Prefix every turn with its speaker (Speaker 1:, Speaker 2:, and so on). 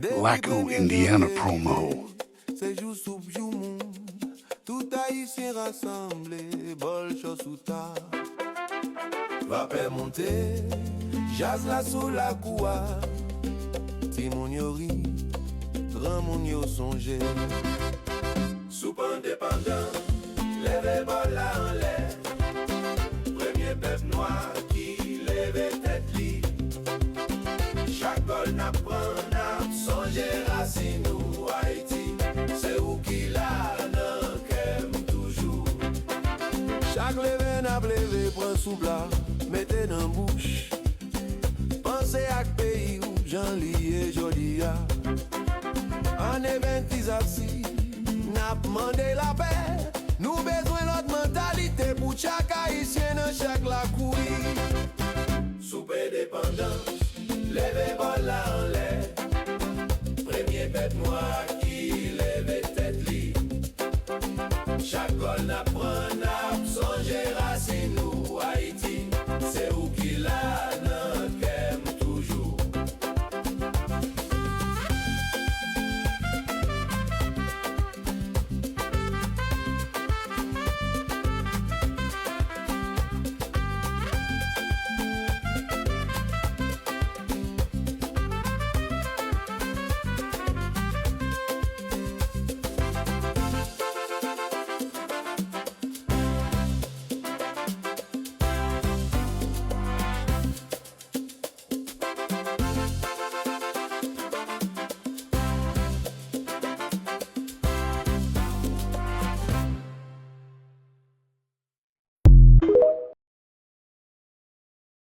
Speaker 1: Laco, Indiana promo.
Speaker 2: C'est jour sous jour monde, tout haïtien rassemblé, bol chaud sous ta. Va faire monter, jazz la sous la coua. Ti moun yo ri, grand moun yo songe. Soupe indépendant, lève bol la en l'air. Premier peuple noir qui lève tête li. Chaque bol n'a prend n'a songe racine ou Haïti. C'est où qu'il a nan kem toujours. Chaque lève n'a lève prend sous plat, mettez dans bouche. Pensez à pays où j'en lié jodi a. En éventisation, n'a demandé la paix. Nous besoin l'autre mentalité pour chaque haïtien dans chaque la couille. Soupe dépendance, lève bol la en l'air. Premier bête noire